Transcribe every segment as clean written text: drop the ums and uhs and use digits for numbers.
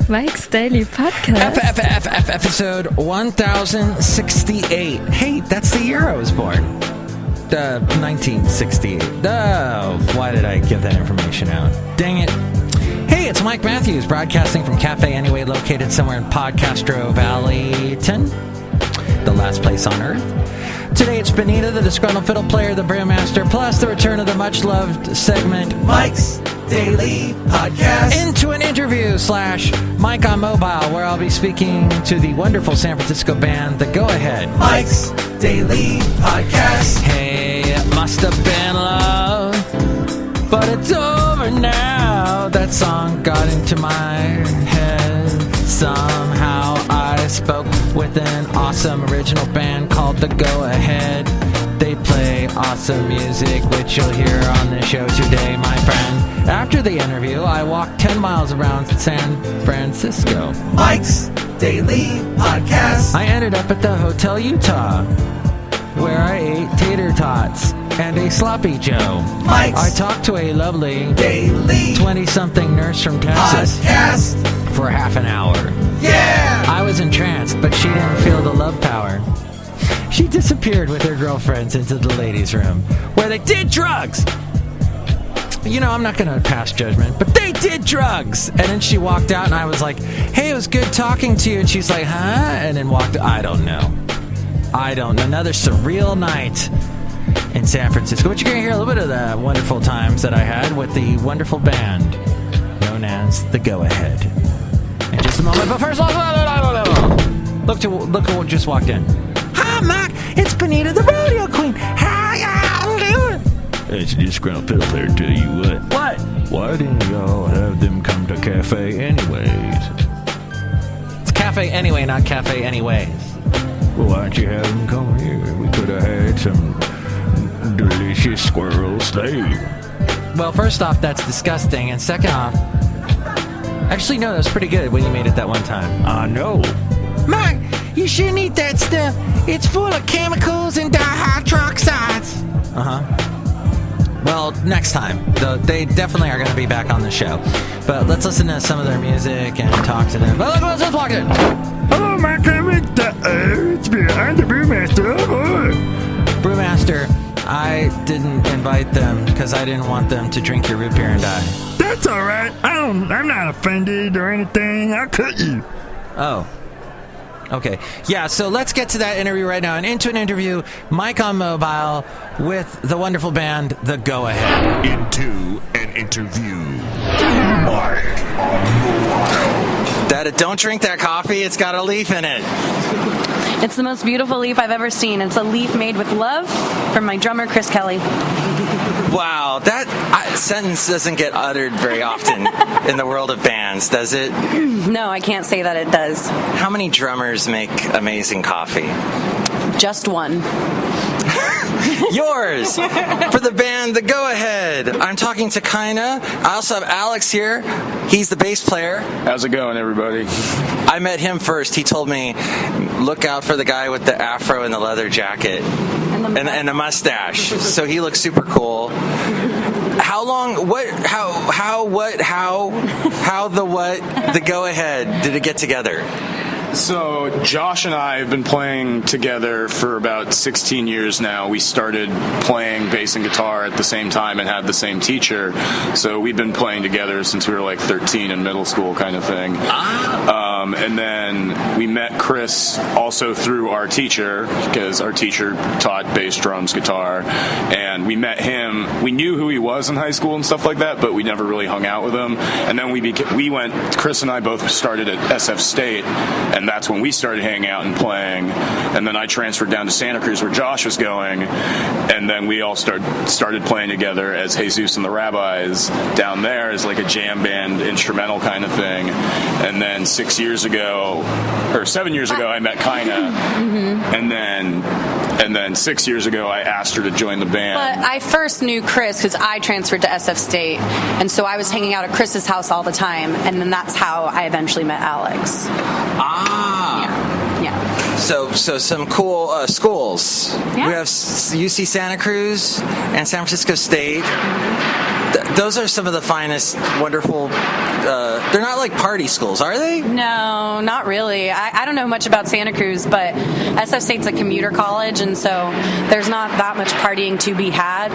Mike's Daily Podcast. Episode 1068. Hey, that's the year I was born. 1968. Oh, why did I give that information out? Dang it. Hey, it's Mike Matthews, broadcasting from Cafe Anyway, located somewhere in Podcastro Valleyton, the last place on Earth. Today it's Benita, the Disgruntled Fiddle Player, the Brewmaster, plus the return of the much-loved segment, Mike's Daily Podcast. Into an interview / Mike on Mobile, where I'll be speaking to the wonderful San Francisco band, The-Go-Ahead. Mike's Daily Podcast. Hey, it must have been love, but it's over now. That song got into my head. Somehow I spoke with an awesome original band called The-Go-Ahead. They play awesome music, which you'll hear on the show today, my friend. After the interview, I walked 10 miles around San Francisco. Mike's Daily Podcast. I ended up at the Hotel Utah, where I ate tater tots and a sloppy joe. Mike's I talked to a lovely Daily 20-something nurse from Texas podcast for half an hour. Yeah! I was entranced, but she didn't feel the love power. She disappeared with her girlfriends into the ladies' room, where they did drugs. You know, I'm not going to pass judgment, but they did drugs. And then she walked out, and I was like, hey, it was good talking to you. And she's like, huh? And then walked, I don't know. Another surreal night in San Francisco. But you're going to hear a little bit of the wonderful times that I had with the wonderful band known as The-Go-Ahead. In just a moment, but first, look who just walked in. Hi, Mike. It's Benita, the rodeo queen. How y'all doing? It's Disgruntled Fiddle Player, tell you what. What? Why didn't y'all have them come to Cafe Anyways? It's Cafe Anyway, not Cafe Anyways. Well, why don't you have them come here? We could have had some delicious squirrel steak. Well, first off, that's disgusting. And second off, actually, no, that was pretty good when you made it that one time. I know. Mike, you shouldn't eat that stuff. It's full of chemicals and dihydroxides. Uh-huh. Well, next time. They definitely are going to be back on the show. But let's listen to some of their music and talk to them. But look what's just walked in. Hello, my it's behind the Brewmaster. Brewmaster, I didn't invite them because I didn't want them to drink your root beer and die. That's all right. I'm not offended or anything. I'll cut you. Oh. Okay. Yeah, so let's get to that interview right now. And into an interview, Mike on Mobile with the wonderful band, The-Go-Ahead. Into an interview. Mike on Mobile. Don't drink that coffee. It's got a leaf in it. It's the most beautiful leaf I've ever seen. It's a leaf made with love from my drummer, Chris Kelly. Wow, that sentence doesn't get uttered very often in the world of bands, does it? No, I can't say that it does. How many drummers make amazing coffee? Just one. Yours for the band The-Go-Ahead. I'm talking to Kaina. I also have Alex here. He's the bass player. How's it going, everybody? I met him first. He told me, look out for the guy with the afro and the leather jacket and the mustache. So he looks super cool. How long? The Go-Ahead did it get together? So Josh and I have been playing together for about 16 years now. We started playing bass and guitar at the same time and had the same teacher. So we've been playing together since we were like 13 in middle school kind of thing. And then we met Chris also through our teacher, because our teacher taught bass, drums, guitar. And we met him. We knew who he was in high school and stuff like that, but we never really hung out with him. And then Chris and I both started at SF State, and that's when we started hanging out and playing. And then I transferred down to Santa Cruz, where Josh was going, and then we all started playing together as Jesus and the Rabbis down there as like a jam band instrumental kind of thing. And then 7 years ago, I met Kaina, and then 6 years ago I asked her to join the band. But I first knew Chris because I transferred to SF State, and so I was hanging out at Chris's house all the time, and then that's how I eventually met Alex. Yeah. So some cool schools. Yeah. We have UC Santa Cruz and San Francisco State. those are some of the finest, wonderful. They're not like party schools, are they? No, not really. I don't know much about Santa Cruz, but SF State's a commuter college, and so there's not that much partying to be had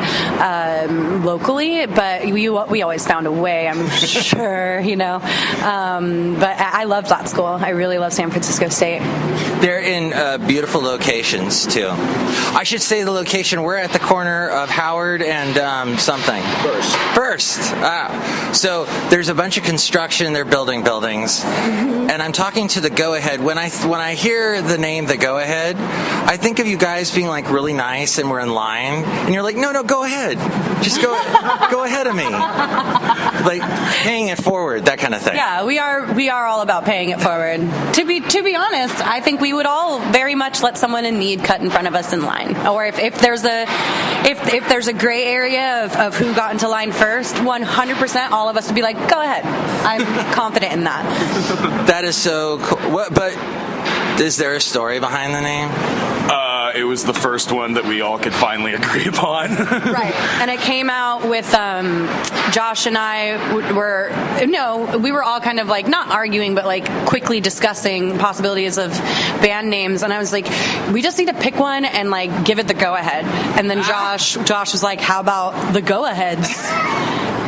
locally. But we always found a way, I'm sure, But I loved that school. I really love San Francisco State. They're in beautiful locations, too. I should say the location. We're at the corner of Howard and something. First. So there's a bunch of construction. They're building buildings. Mm-hmm. And I'm talking to the Go-Ahead. When I hear the name the Go-Ahead, I think of you guys being like really nice and we're in line. And you're like, no, go ahead. Just go ahead of me. Like paying it forward, that kind of thing. Yeah, we are all about paying it forward. To be honest, I think we would all very much let someone in need cut in front of us in line. Or if there's a gray area of who got into line first, 100% all of us would be like, go ahead. I'm confident in that. That is so cool. But is there a story behind the name? It was the first one that we all could finally agree upon. Right. And it came out with Josh and I we were all kind of like not arguing, but like quickly discussing possibilities of band names. And I was like, we just need to pick one and like give it the go-ahead. And then Josh was like, how about the Go-Aheads?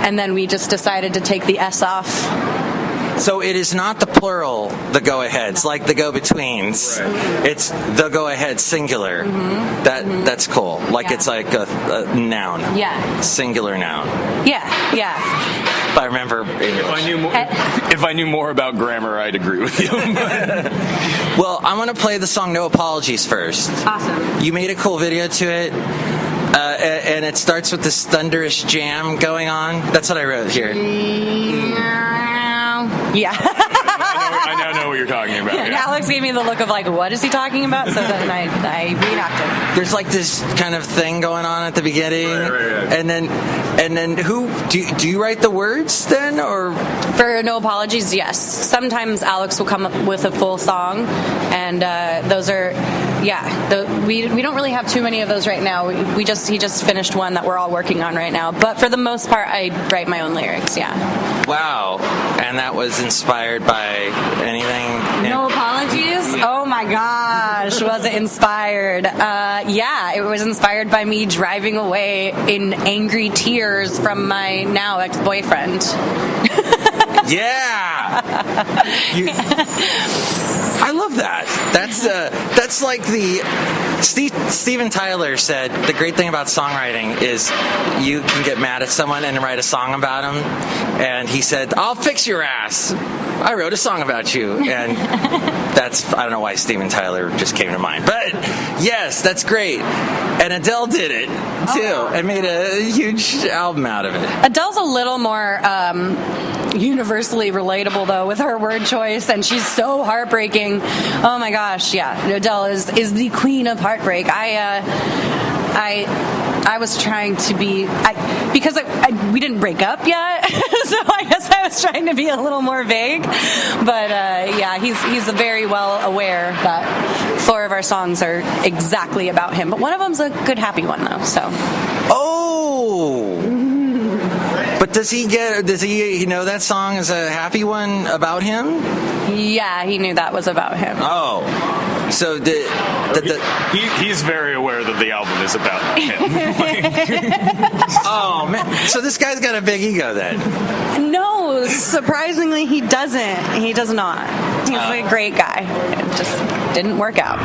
And then we just decided to take the S off. So it is not the plural, the go-aheads, like the go-betweens. Right. It's the go-ahead singular. Mm-hmm. That's cool. Like it's like a noun. Yeah. Singular noun. Yeah. If I remember English. If I knew more about grammar, I'd agree with you. Well, I'm going to play the song No Apologies first. Awesome. You made a cool video to it. And it starts with this thunderous jam going on. That's what I wrote here. Yeah. I now know what you're talking about. Yeah. Alex gave me the look of like, what is he talking about? So then I reenacted. There's like this kind of thing going on at the beginning, right. And then who do you write the words then, or for No Apologies? Yes. Sometimes Alex will come up with a full song, and those are. Yeah, we don't really have too many of those right now. He just finished one that we're all working on right now. But for the most part, I write my own lyrics. Yeah. Wow, and that was inspired by anything? No Apologies? Yeah. Oh my gosh, was it inspired? Yeah, it was inspired by me driving away in angry tears from my now ex-boyfriend. Yeah. I love that. That's like the Steven Tyler said the great thing about songwriting is you can get mad at someone and write a song about them, and he said, I'll fix your ass. I wrote a song about you. And I don't know why Steven Tyler just came to mind, but yes, that's great. And Adele did it too and made a huge album out of it. Adele's a little more universally relatable though with her word choice, and she's so heartbreaking. Oh my gosh, yeah, Adele is the queen of heartbreak. I was trying to be because we didn't break up yet, so I guess I was trying to be a little more vague. But yeah, he's very well aware that 4 of our songs are exactly about him. But one of them's a good happy one though. So. Oh. But does he know that song is a happy one about him? Yeah, he knew that was about him. Oh. So he's very aware that the album is about him. Oh man! So this guy's got a big ego then? No, surprisingly, he doesn't. He does not. He's a great guy. It just didn't work out.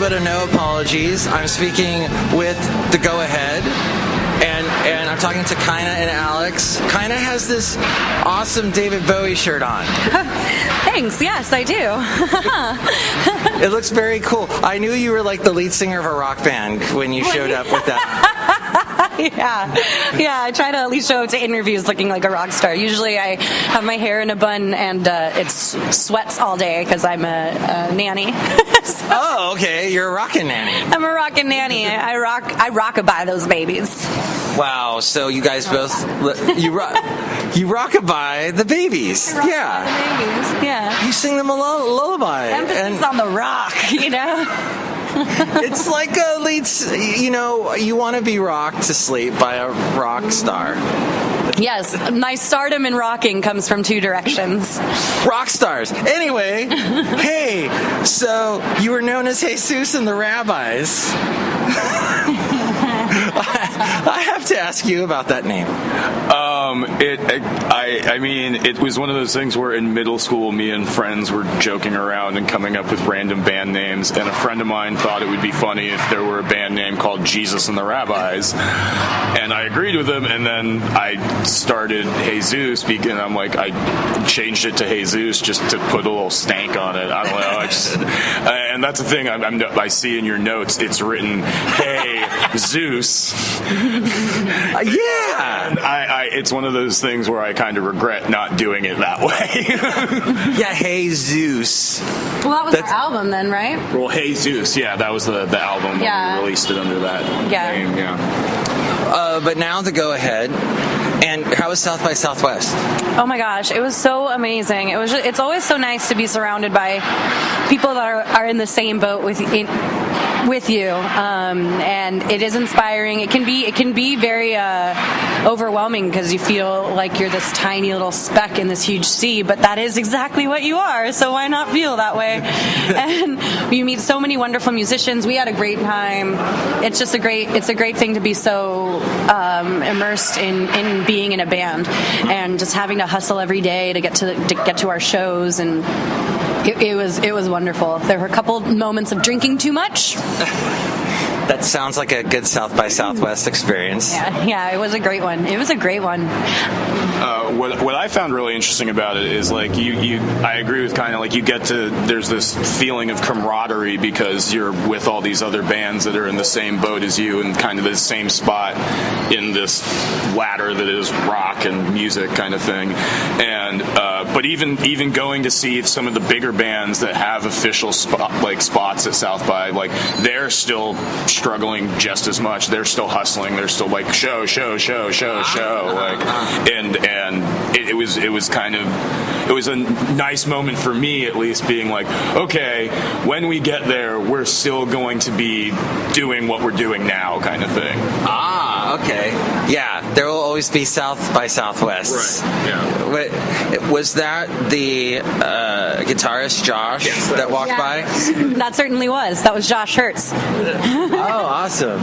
bit of no apologies. I'm speaking with the Go-Ahead, and I'm talking to Kaina and Alex. Kaina has this awesome David Bowie shirt on. Thanks. Yes, I do. It looks very cool. I knew you were like the lead singer of a rock band when you showed up with that. Yeah. I try to at least show up to interviews looking like a rock star. Usually I have my hair in a bun and it sweats all day because I'm a nanny. So, Oh, okay. You're a rockin' nanny. I'm a rockin' nanny. I rockabye those babies. Wow. So you guys both you rockabye the babies. Yeah. The babies. Yeah. You sing them a lullaby. Emphasis on the rock, you know. It's like a lead, you want to be rocked to sleep by a rock star. Yes, my stardom in rocking comes from two directions. Rock stars. Anyway, hey, so you were known as Jesus and the Rabbis. I have to ask you about that name. It was one of those things where in middle school, me and friends were joking around and coming up with random band names, and a friend of mine thought it would be funny if there were a band name called Jesus and the Rabbis, and I agreed with him, and then I started Jesus, and I'm like, I changed it to Jesus just to put a little stank on it. I don't know. And that's the thing I see in your notes. It's written, "Hey, Zeus." Yeah. And it's one of those things where I kind of regret not doing it that way. Yeah, hey, Zeus. Well, that was our album then, right? Well, Hey Zeus, yeah, that was the album when we released it under that name, yeah. But now the Go-Ahead. And how was South by Southwest? Oh my gosh, it was so amazing. It's always so nice to be surrounded by people that are in the same boat with you, and it is inspiring. It can be very overwhelming because you feel like you're this tiny little speck in this huge sea, but that is exactly what you are. So why not feel that way? And you meet so many wonderful musicians. We had a great time. It's a great thing to be so immersed in being in a band and just having to hustle every day to get to our shows, and it was wonderful. There were a couple moments of drinking too much. That sounds like a good South by Southwest experience. Yeah, it was a great one. What I found really interesting about it is like I agree with kind of like there's this feeling of camaraderie because you're with all these other bands that are in the same boat as you and kind of the same spot in this ladder that is rock and music kind of thing. And but even going to see some of the bigger bands that have official spots at South by, like they're still struggling just as much. They're still hustling. They're still like show, like and it was a nice moment for me at least, being like, okay, when we get there, we're still going to be doing what we're doing now, kind of thing. Okay. Yeah, there will always be South by Southwest. Right. Yeah. Was that the guitarist Josh that walked by? That certainly was. That was Josh Hertz. Oh, awesome.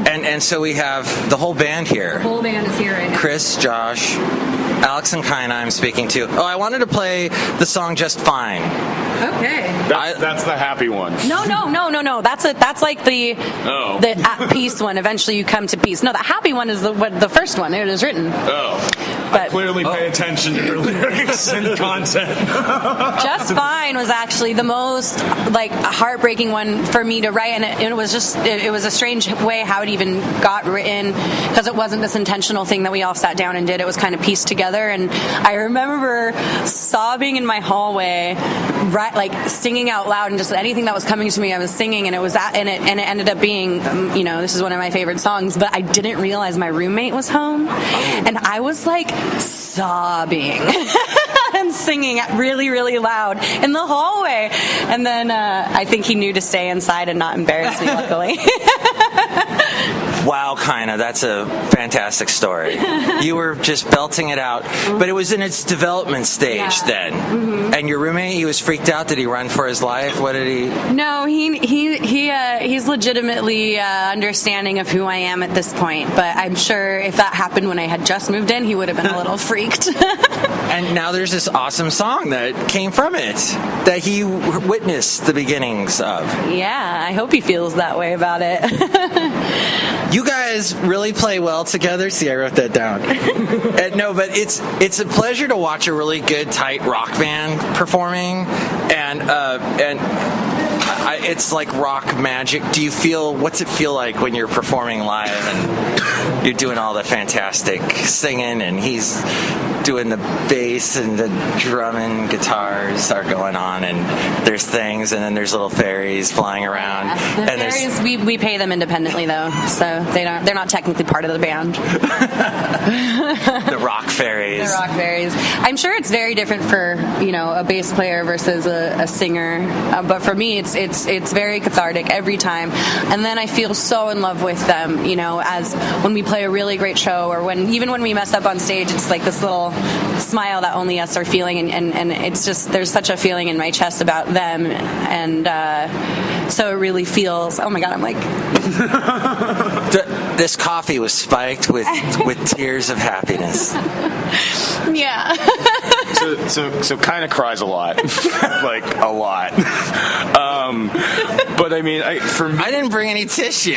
And so we have the whole band here. The whole band is here right now. Chris, Josh, Alex, and Kaina I'm speaking to. Oh, I wanted to play the song Just Fine. Okay. That's the happy one. No. That's like the at peace one. Eventually you come to peace. No, the happy one is the first one. It is written. Oh. I clearly pay attention to your lyrics and content. Just Fine was actually the most heartbreaking one for me to write, and it was just it was a strange way how it even got written, because it wasn't this intentional thing that we all sat down and did. It was kind of pieced together, and I remember sobbing in my hallway, singing out loud, and just anything that was coming to me I was singing, and it ended up being this is one of my favorite songs, but I didn't realize my roommate was home, and I was sobbing and singing really, really loud in the hallway. And then I think he knew to stay inside and not embarrass me, luckily. Wow, Kaina, that's a fantastic story. You were just belting it out, but it was in its development stage then. Mm-hmm. And your roommate, he was freaked out. Did he run for his life? What did he? No, he's legitimately understanding of who I am at this point. But I'm sure if that happened when I had just moved in, he would have been a little freaked. And now there's this awesome song that came from it that he witnessed the beginnings of. Yeah, I hope he feels that way about it. You guys really play well together. See, I wrote that down. No, but it's a pleasure to watch a really good, tight rock band performing, and it's like rock magic. What's it feel like when you're performing live and you're doing all the fantastic singing and he's doing the bass and the drum and guitars are going on, and there's things, and then there's little fairies flying around. The fairies, we pay them independently though, so they're not technically part of the band. The rock fairies. The rock fairies. I'm sure it's very different for a bass player versus a singer, but for me it's very cathartic every time, and then I feel so in love with them. As when we play a really great show, or even when we mess up on stage, it's like this little smile that only us are feeling, and it's just, there's such a feeling in my chest about them, and so it really feels, oh my god, I'm like this coffee was spiked with tears of happiness. Yeah. So kind of cries a lot. Like a lot. But I mean, for me, I didn't bring any tissue.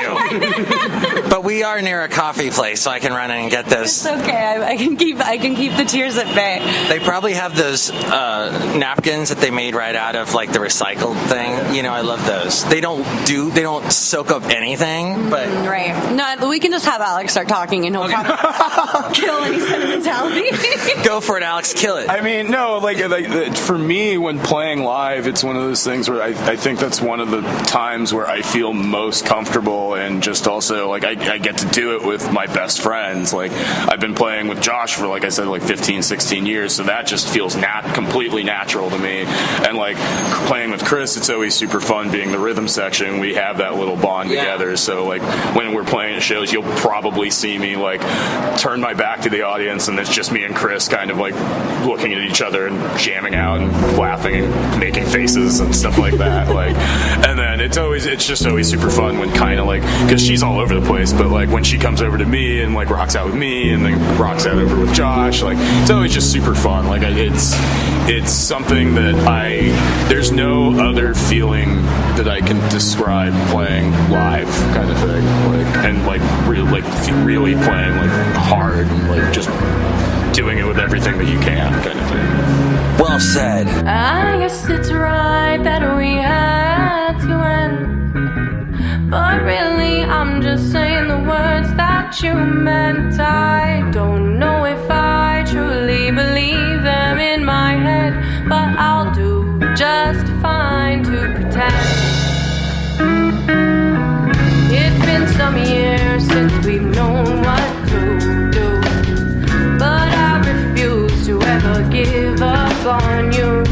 But we are near a coffee place, so I can run in and get those. It's okay. I can keep the tears at bay. They probably have those napkins that they made right out of like the recycled thing. I love those. They don't soak up anything, but right. No, we can just have Alex start talking and he'll probably kill any sentimentality. Go for it, Alex. Kill it. I mean, no, like for me, when playing live, it's one of those things where I think that's one of the times where I feel most comfortable, and just also like I get to do it with my best friends. Like I've been playing with Josh for, like I said, like 15, 16 years, so that just feels completely natural to me. And like playing with Chris, it's always super fun being the rhythm section. We have that little bond together. So like when we're playing at shows, you'll probably see me like turn my back to the audience, and it's just me and Chris kind of like looking at each other and jamming out and laughing and making faces and stuff like that. Like, and then it's just always super fun when kind of like, because she's all over the place, but like when she comes over to me and like rocks out with me and then rocks out over with Josh, like it's always just super fun. Like it's something that there's no other feeling that I can describe playing live kind of thing. Like, and like really playing like hard and like just doing it with everything that you can kind of thing. Well said. I guess it's right that we had to end, but really I'm just saying the words that you meant. I don't know if I truly believe them in my head, but I'll do just fine to pretend. It's been some years since we've known what to do, but I refuse to ever give up on you.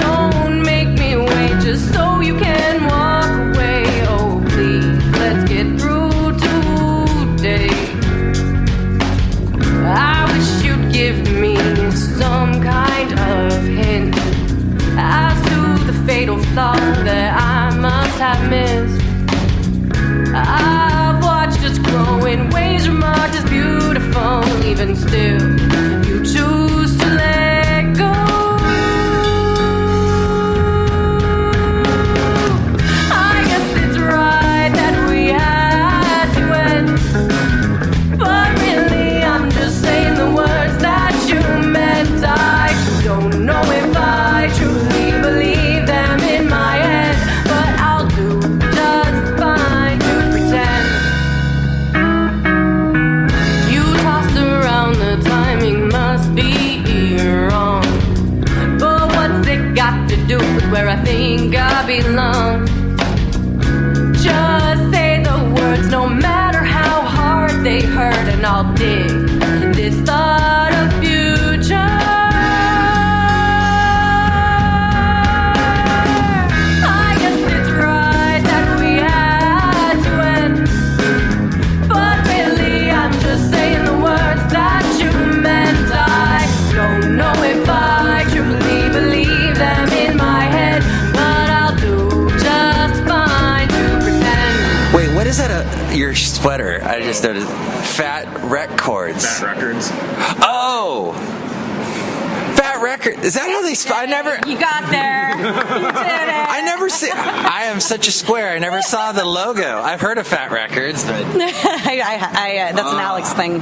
Don't make me wait just so you can walk away. Oh please, let's get through today. I wish you'd give me some kind of hint as to the fatal flaw that I must have missed. I've watched us grow in ways remarked as beautiful. Even still, you choose to let go. I guess it's right that we had to end, but really I'm just saying the words that you meant. I don't know if I truly believe them in my head, but I'll do just fine to pretend. You tossed around the timing must be wrong, but what's it got to do with where I think I belong? Just say the words no matter how hard they hurt, and I'll dig this thought of future. Is that your sweater? I just noticed. Fat Records. Fat Records. Oh! record. Is that how they spell? I never. You got there. You did it. I never see. I am such a square. I never saw the logo. I've heard of Fat Records, but that's an Alex thing.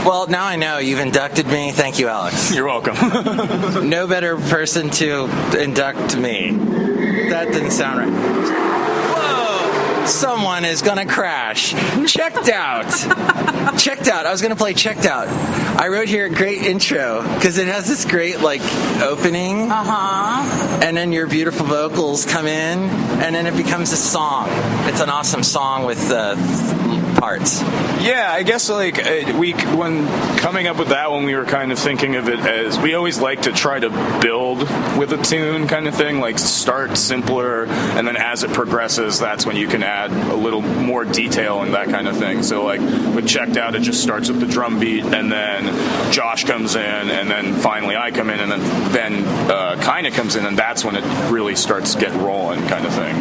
well, now I know. You've inducted me. Thank you, Alex. You're welcome. No better person to induct me. That didn't sound right. Whoa! Someone is gonna crash. Checked out. Checked out. I was gonna play Checked Out. I wrote here a great intro because it has this great like opening. And then your beautiful vocals come in, and then it becomes a song. It's an awesome song with parts. Yeah, I guess like when coming up with that one, we were kind of thinking of it as we always like to try to build with a tune kind of thing, like start simpler, and then as it progresses, that's when you can add a little more detail and that kind of thing. So like with Checked Out, it just starts with the drum beat, and then Josh comes in, and then finally I come in, and then Kinda comes in, and that's when it really starts to get rolling kind of thing.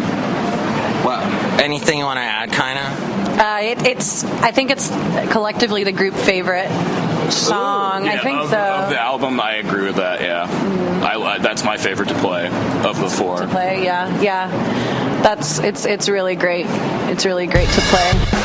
Well, anything you want to add, Kinda? I think it's collectively the group favorite song. Yeah, I think of so. the album, I agree with that. Yeah, that's my favorite to play of the four. To play, yeah. It's really great. It's really great to play.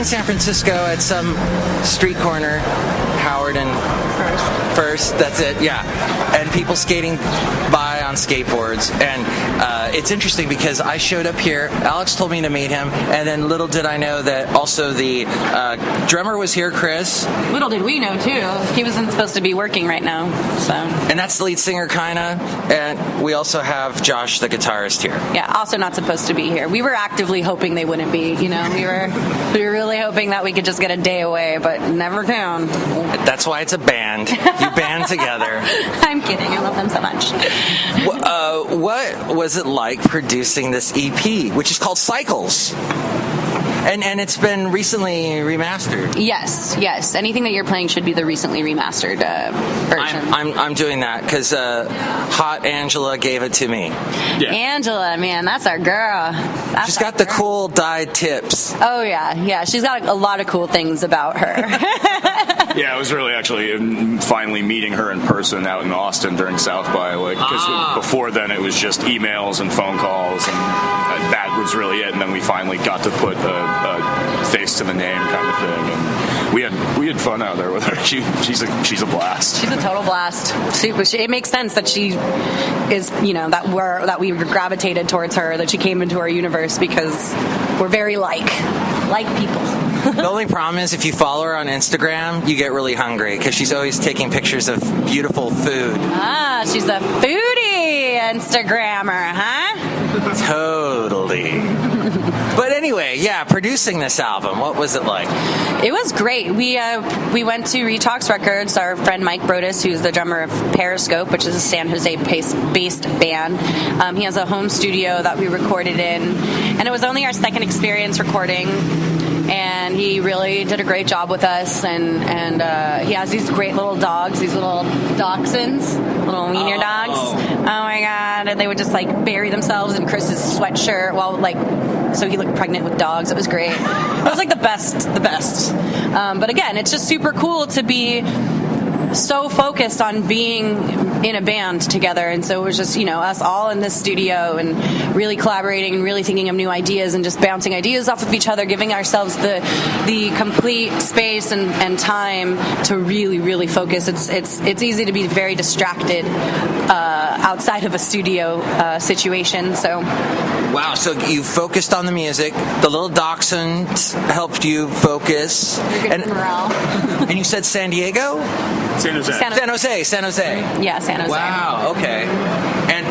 San Francisco at some street corner, Howard and First, that's it, yeah. And people skating by on skateboards. And it's interesting because I showed up here, Alex told me to meet him, and then little did I know that also the drummer was here, Chris. Little did we know, too. He wasn't supposed to be working right now, so. And that's the lead singer, kinda. And we also have Josh, the guitarist, here. Yeah, also not supposed to be here. We were actively hoping they wouldn't be, you know. We were really hoping that we could just get a day away, but never can. That's why it's a band. You band together. I'm kidding. I love them so much. What was it like producing this EP, which is called Cycles? And it's been recently remastered. Yes. Anything that you're playing should be the recently remastered version. I'm doing that because Hot Angela gave it to me. Yeah. Angela, man, that's our girl. She's got the cool dyed tips. Oh, yeah. She's got a lot of cool things about her. Yeah, it was really actually finally meeting her in person out in Austin during South by, because before then it was just emails and phone calls, and that was really it. And then we finally got to put a face to the name kind of thing, and we had fun out there with her. She's a blast. She's a total blast. It makes sense that she is, you know, that we gravitated towards her, that she came into our universe because we're very like people. The only problem is if you follow her on Instagram, you get really hungry because she's always taking pictures of beautiful food. She's a foodie Instagrammer, huh? Totally. But anyway, yeah, producing this album, what was it like? It was great. We went to Retox Records. Our friend Mike Brodus, who's the drummer of Periscope, which is a San Jose-based band. He has a home studio that we recorded in, and it was only our second experience recording. And he really did a great job with us, and he has these great little dogs, these little dachshunds, little wiener dogs. Oh my god! And they would just like bury themselves in Chris's sweatshirt so he looked pregnant with dogs. It was great. It was like the best. But again, it's just super cool to be so focused on being in a band together, and so it was just, you know, us all in this studio and really collaborating and really thinking of new ideas and just bouncing ideas off of each other, giving ourselves the complete space and time to really focus. It's easy to be very distracted outside of a studio situation. So wow, so you focused on the music, the little dachshund helped you focus. And you said San Diego? San Jose. San Jose. Yeah, San Jose. Wow, okay. And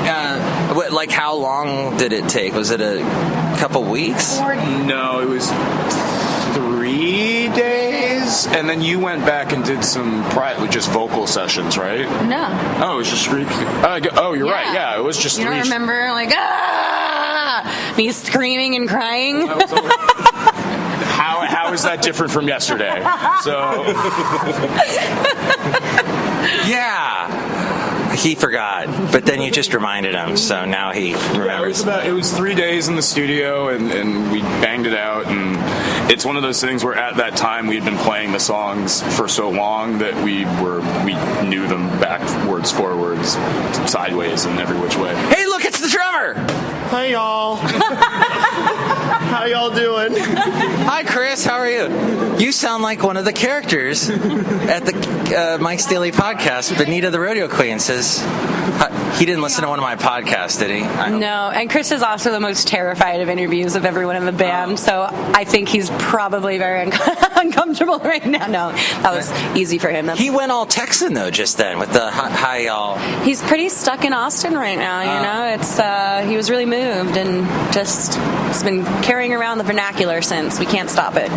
how long did it take? Was it a couple weeks? No, it was 3 days, and then you went back and did some just vocal sessions, right? No. Oh, it was just streak. You're right. Yeah, it was just. You don't remember me screaming and crying? How is that different from yesterday? So. Yeah. He forgot, but then you just reminded him, so now he remembers. It was 3 days in the studio, and we banged it out, and it's one of those things where at that time we had been playing the songs for so long that we knew them backwards, forwards, sideways, and every which way. Hey, look, it's the drummer! Hi, y'all. How y'all doing? Hi, Chris. How are you? You sound like one of the characters at the Mike's Daily Podcast. Benita, the rodeo queen, says he didn't listen to one of my podcasts, did he? No, and Chris is also the most terrified of interviews of everyone in the band, so I think he's probably very uncomfortable right now. No, that was easy for him. He went all Texan, though, just then, with the hi, y'all. He's pretty stuck in Austin right now, you know? It's he was really moved and just has been carrying around the vernacular since. We can't stop it.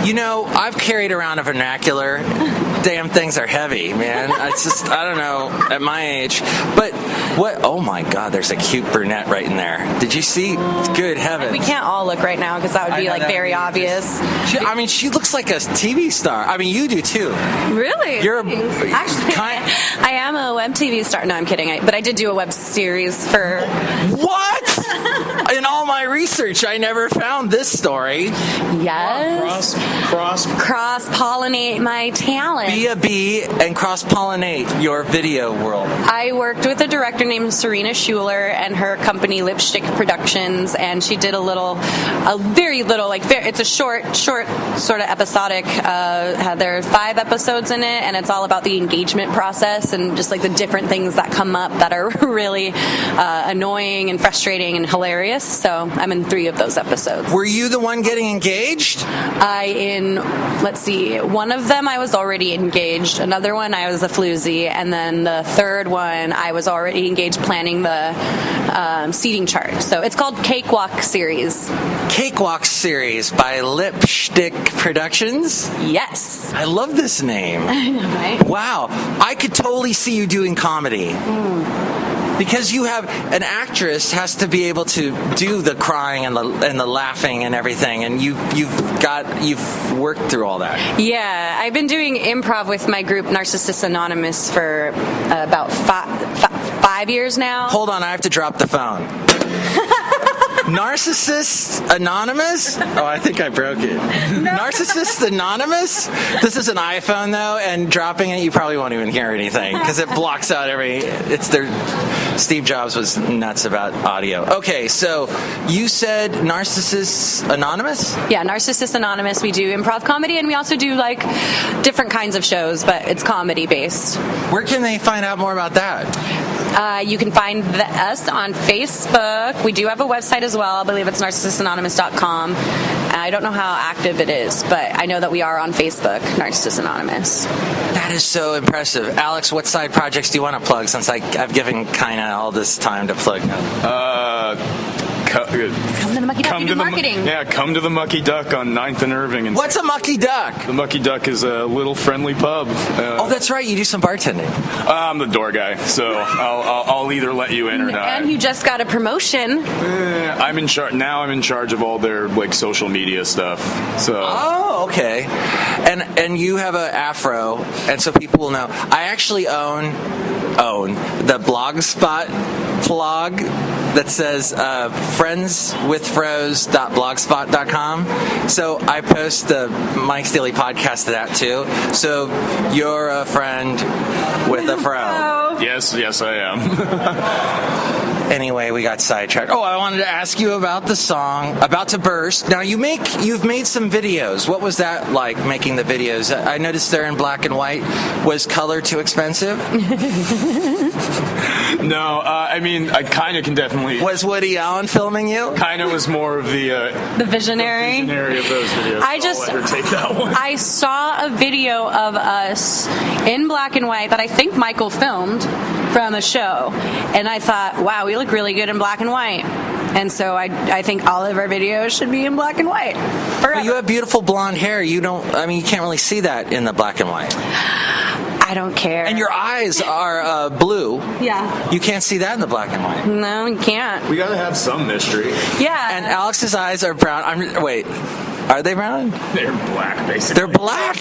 You know, I've carried around a vernacular. Damn things are heavy, man. It's just, I don't know, at my age. But what? Oh my God, there's a cute brunette right in there. Did you see? Good heavens. We can't all look right now because that would be very obvious. She looks like a TV star. I mean, you do too. Really? Actually, I am a web TV star. No, I'm kidding. But I did do a web series for. What? In all my research, I never found this story. Yes. Cross-pollinate my talent. Be a bee and cross-pollinate your video world. I worked with a director named Serena Schuler and her company Lipstick Productions, and she did a very little, like, it's a short, sort of episodic. There are 5 episodes in it, and it's all about the engagement process and just like the different things that come up that are really annoying and frustrating and hilarious. So I'm in 3 of those episodes. Were you the one getting engaged? Let's see, one of them I was already engaged, another one I was a floozy, and then the third one I was already engaged planning the seating chart. So it's called Cakewalk Series. Cakewalk Series by Lipstick Productions? Yes. I love this name. I know, right? Wow. I could totally see you doing comedy. Because you have an actress has to be able to do the crying and the laughing and everything, and you've worked through all that. Yeah, I've been doing improv with my group Narcissists Anonymous for about 5 years now. Hold on, I have to drop the phone. Narcissists Anonymous? Oh, I think I broke it. No. Narcissists Anonymous? This is an iPhone, though, and dropping it, you probably won't even hear anything because it blocks out Steve Jobs was nuts about audio. Okay, so you said Narcissists Anonymous? Yeah, Narcissists Anonymous. We do improv comedy, and we also do, like, different kinds of shows, but it's comedy-based. Where can they find out more about that? You can find us on Facebook. We do have a website as well. I believe it's narcissistanonymous.com. I don't know how active it is, but I know that we are on Facebook, Narcissists Anonymous. That is so impressive. Alex, what side projects do you want to plug, since I've given kind of all this time to plug? Come to the Mucky Duck. We do marketing. Come to the Mucky Duck on 9th and Irving. What's a Mucky Duck? The Mucky Duck is a little friendly pub. Oh, that's right. You do some bartending. I'm the door guy, so I'll either let you in or not. And you just got a promotion. I'm in charge now. I'm in charge of all their social media stuff. So. Oh, okay. And you have an afro, and so people will know. I actually own the Blogspot blog that says friendswithfros.blogspot.com. So I post the Mike's Daily Podcast to that too. So you're a friend with a fro. Yes, I am. Anyway, we got sidetracked. Oh, I wanted to ask you about the song About to Burst. Now, you've made some videos. What was that like, making the videos? I noticed they're in black and white. Was color too expensive? No, I kind of can definitely... Was Woody Allen filming you? Kind of was more of the visionary. The visionary of those videos. I'll let her take that one. I saw a video of us in black and white that I think Michael filmed from a show, and I thought, wow, we look really good in black and white. And so I think all of our videos should be in black and white. Forever. But you have beautiful blonde hair. You can't really see that in the black and white. I don't care. And your eyes are blue. Yeah. You can't see that in the black and white. No, you can't. We gotta have some mystery. Yeah. And Alex's eyes are brown. Are they brown? They're black, basically. They're black.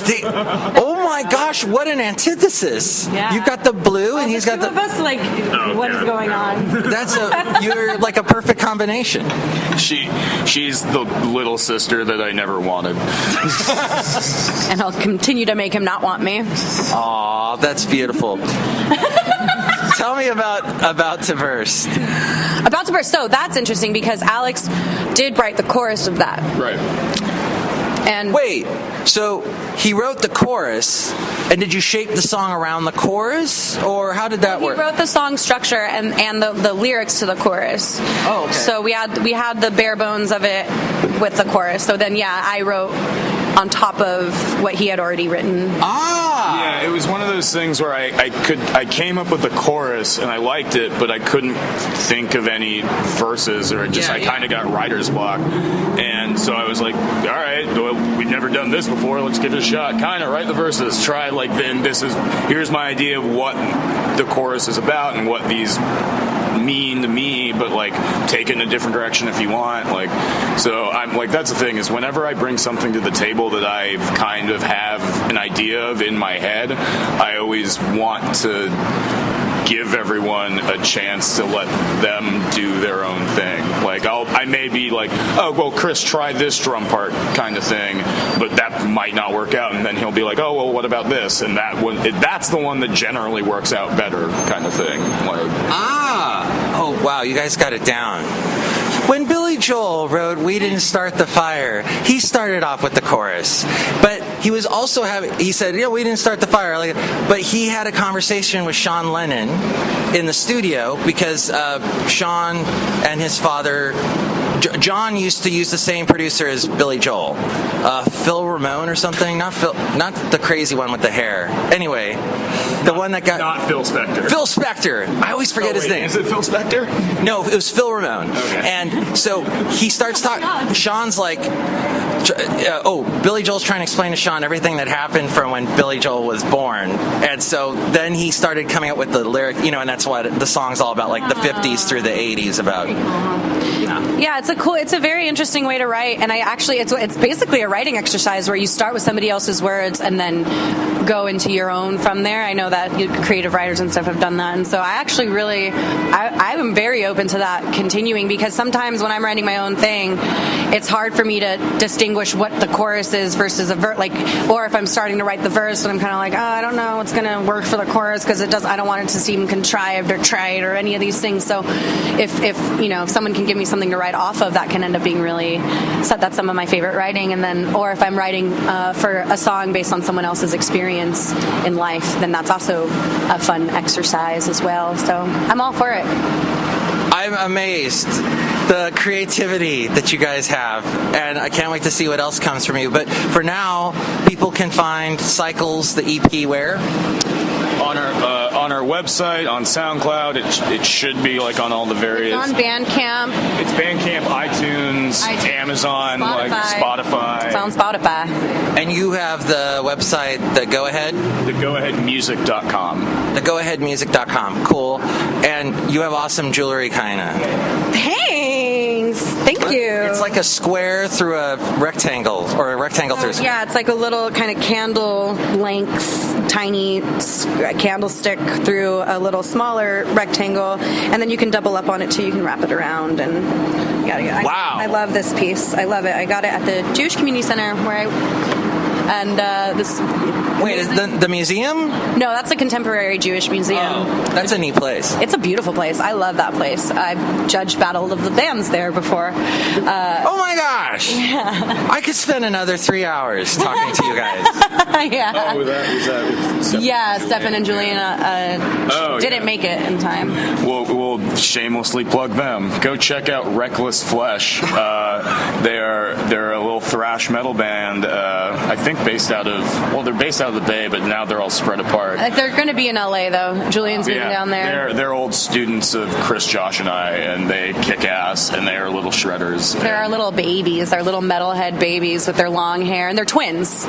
Oh my gosh, what an antithesis! Yeah. You've got the blue, and he's got the. Two of us, what is going on? You're like a perfect combination. She's the little sister that I never wanted. And I'll continue to make him not want me. Aw, that's beautiful. Tell me about to Burst. About to Burst. So that's interesting because Alex did write the chorus of that. Right. And wait, so he wrote the chorus, and did you shape the song around the chorus, or how did that work? He wrote the song structure and the lyrics to the chorus. Oh, okay. So we had the bare bones of it with the chorus. So then, I wrote on top of what he had already written. Yeah, it was one of those things where I came up with the chorus and I liked it, but I couldn't think of any verses, or I kind of got writer's block. And so I was like, all right, well, we've never done this before, let's give it a shot. Kind of write the verses, try here's my idea of what the chorus is about and what these mean to me, but take it in a different direction if you want. So I'm that's the thing, is whenever I bring something to the table that I kind of have an idea of in my head, I always want to give everyone a chance to let them do their own thing. Like I may be like, oh well, Chris, try this drum part kind of thing, but that might not work out, and then he'll be like, oh well, what about this? And that's the one that generally works out better, kind of thing. Oh wow, you guys got it down. When Billy Joel wrote "We Didn't Start the Fire," he started off with the chorus, but he was also he said, we didn't start the fire, but he had a conversation with Sean Lennon in the studio because Sean and his father, John, used to use the same producer as Billy Joel, Phil Ramone or something. Not the crazy one with the hair. Anyway, the one that got not Phil Spector. Phil Spector. I always forget his name. Is it Phil Spector? No, it was Phil Ramone. Okay. And so he starts talking. Sean's like, Billy Joel's trying to explain to Sean everything that happened from when Billy Joel was born. And so then he started coming up with the lyric, and that's what the song's all about, like the 50s through the 80s about. Yeah, it's a very interesting way to write, and it's basically a writing exercise where you start with somebody else's words and then go into your own from there. I know that creative writers and stuff have done that, and so I actually I'm very open to that continuing, because sometimes when I'm writing my own thing, it's hard for me to distinguish what the chorus is versus a verse, or if I'm starting to write the verse and I'm kind of like, I don't know what's going to work for the chorus because I don't want it to seem contrived or trite or any of these things. So if someone can give me something to write off of, that can end up being that's some of my favorite writing. And then, or if I'm writing for a song based on someone else's experience in life, then that's also a fun exercise as well. So I'm all for it. I'm amazed the creativity that you guys have, and I can't wait to see what else comes from you. But for now, people can find Cycles, the EP, where? On our website, on SoundCloud. It should be on all the various. It's on Bandcamp. It's Bandcamp, iTunes, Amazon, Spotify. It's on Spotify. And you have the website, the Go-Ahead? TheGoAheadMusic.com. TheGoAheadMusic.com. Cool. And you have awesome jewelry, kinda. Thanks. Thank you. It's like a square through a rectangle, or a rectangle through a square. Yeah, it's like a little kind of candle length, tiny candlestick through a little smaller rectangle, and then you can double up on it too. You can wrap it around, and wow. I love this piece. I love it. I got it at the Jewish Community Center Wait, is the museum? No, that's a contemporary Jewish museum. Oh, that's a neat place. It's a beautiful place. I love that place. I've judged Battle of the Bands there before. Oh my gosh! Yeah. I could spend another 3 hours talking to you guys. Yeah. Oh, was that with Stephen? Yeah, Stefan and Juliana didn't make it in time. We'll shamelessly plug them. Go check out Reckless Flesh. They're a little thrash metal band. I think they're based out of the Bay, but now they're all spread apart. They're going to be in LA though. Julian's moving down there. They're old students of Chris, Josh, and I, and they kick ass, and they are little shredders. They're our little babies, our little metalhead babies with their long hair, and they're twins.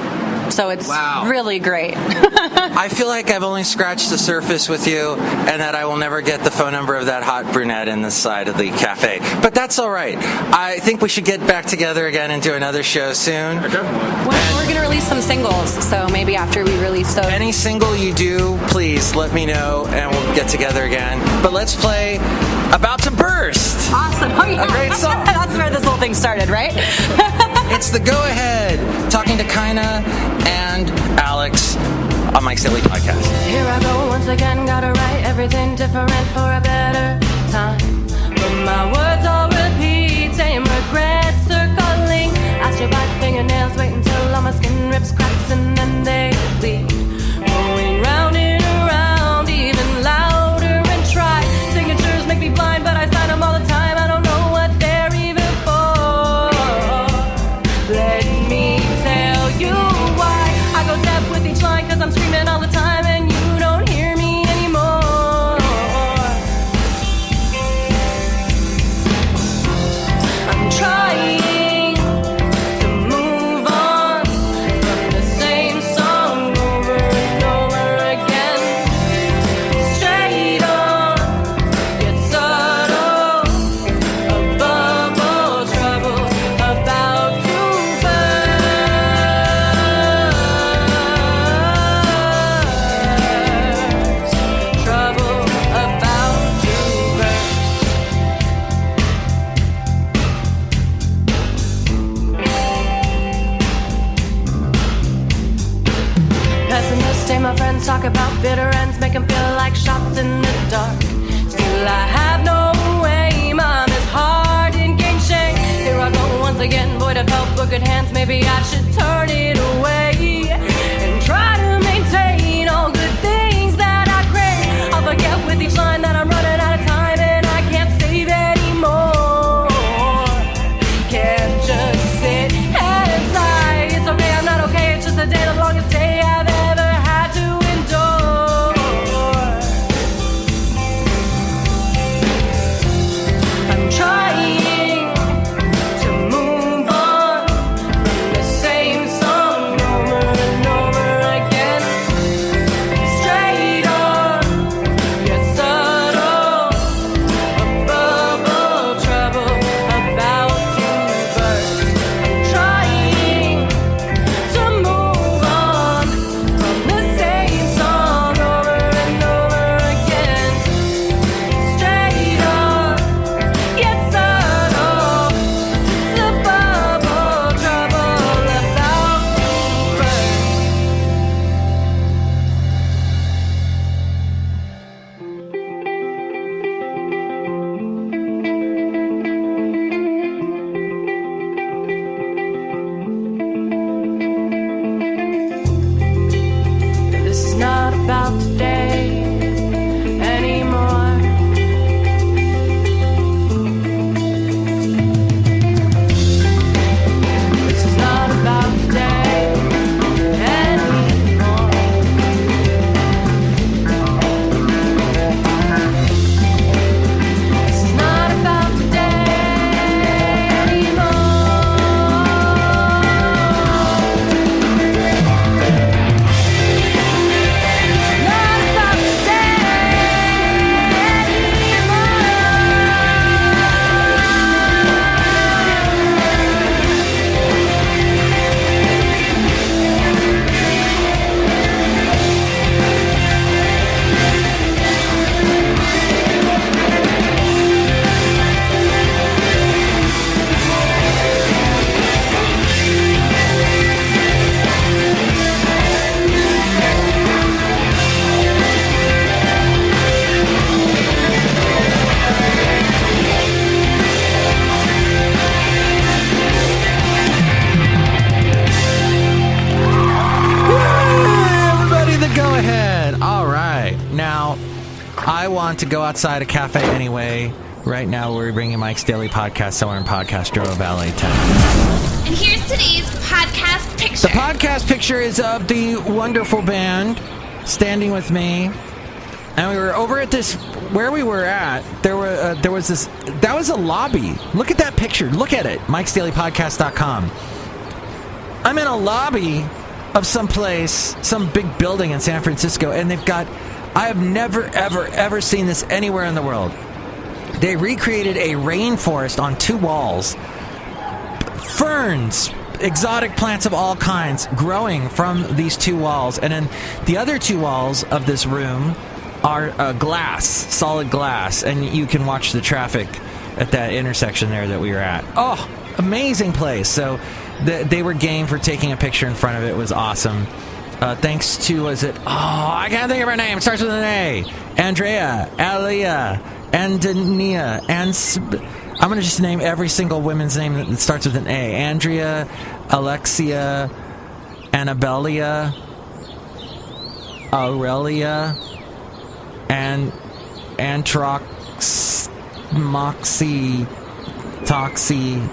So it's really great. I feel like I've only scratched the surface with you, and that I will never get the phone number of that hot brunette in the side of the cafe. But that's all right. I think we should get back together again and do another show soon. We're going to release some singles, so maybe after we release those. Any single you do, please let me know, and we'll get together again. But let's play About to Burst. Awesome. Oh, yeah. A great song. That's where this whole thing started, right? It's the Go-Ahead, talking to Kaina and Alex on Mike's Daily Podcast. Here I go once again, gotta write everything different for a better time. But my words all repeat, same regrets circling. I should bite fingernails, wait until all my skin rips cracks and then they bleed. Going round and around, even louder and try. Signatures make me blind, but I sign them all the time. I don't know what they're even for. Let me tell you why I go deaf with each line, cause I'm screaming all the time and you don't hear me anymore. I'm trying to move on. day my friends talk about bitter ends, make them feel like shots in the dark. Still I have no aim, I'm as hard in gain shame. Here I go once again, void of help or good hands. Maybe I should turn it away and try to maintain all good things that I crave. I'll forget with each line that I'm running out of time and I can't save anymore. Can't just sit and sigh. It's okay, I'm not okay, it's just a day, the longest day I've ever had to endure. I'm trying to move on from the same song over and over again. Straight on, yet subtle, a bubble trouble about to burst. I'm trying to move on from the same song over and over again. Straight on, yet subtle, it's a bubble trouble about to burst. This is not about today anymore. This is not about today anymore. This is not about today anymore. Not about Everybody, the go-ahead. All right. Now, I want to go outside a cafe anyway. Right now, we're bringing Mike's Daily Podcast somewhere in Podcastro Valley 10. And here's today's podcast picture. The podcast picture is of the wonderful band standing with me. And we were over at this, where we were at, there was this, that was a lobby. Look at that picture. Look at it. MIKEs-DAILY-PODCAST.com. I'm in a lobby of some place, some big building in San Francisco, and they've got, I have never, ever seen this anywhere in the world. They recreated a rainforest on two walls. Ferns, exotic plants of all kinds growing from these two walls. And then the other two walls of this room are glass, solid glass, and you can watch the traffic at that intersection there that we were at. Oh, amazing place. So they were game for taking a picture in front of it. It was awesome. Thanks to, I can't think of her name. It starts with an A. Andrea, Alia, Antonia, I'm going to just name every single woman's name that starts with an A. Andrea, Alexia, Annabelia, Aurelia, and Antrox, Moxie, Toxie,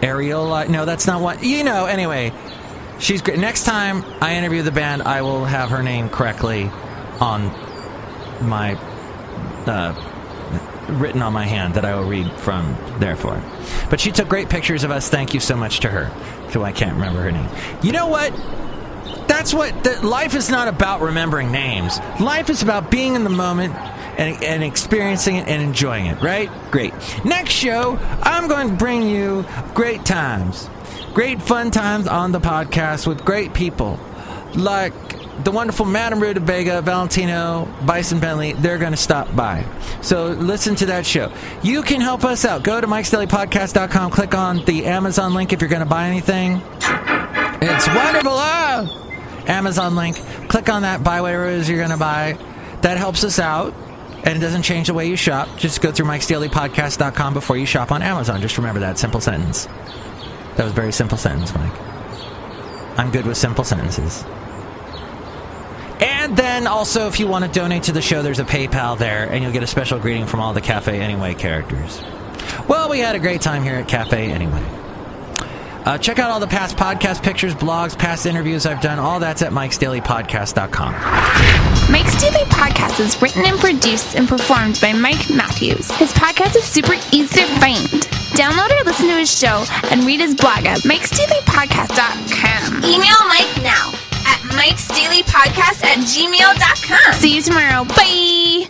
Areola. No, that's not what. Anyway, she's great. Next time I interview the band, I will have her name correctly on my written on my hand that I will read from therefore. But she took great pictures of us. Thank you so much to her. So I can't remember her name. You know what? That's what life is not about, remembering names. Life is about being in the moment and experiencing it and enjoying it, right? Great. Next show, I'm going to bring you great times. Great fun times on the podcast with great people like the wonderful Madame Rootabega, Valentino, Bison Bentley. They're going to stop by. So listen to that show. You can help us out. Go to MIKEs-DAILY-PODCAST.com. Click on the Amazon link if you're going to buy anything. It's wonderful. Amazon link. Click on that, buy whatever it is you're going to buy. That helps us out, and it doesn't change the way you shop. Just go through MIKEs-DAILY-PODCAST.com before you shop on Amazon. Just remember that simple sentence. That was a very simple sentence, Mike. I'm good with simple sentences. And then also, if you want to donate to the show, there's a PayPal there, and you'll get a special greeting from all the Cafe Anyway characters. Well, we had a great time here at Cafe Anyway. Check out all the past podcast pictures, blogs, past interviews I've done. All that's at MIKEs-DAILY-PODCAST.com. Mike's Daily Podcast is written and produced and performed by Mike Matthews. His podcast is super easy to find. Download or listen to his show and read his blog at MIKES-DAILY-PODCAST.com. Email Mike now at MIKEs-DAILY-PODCAST@gmail.com. See you tomorrow. Bye!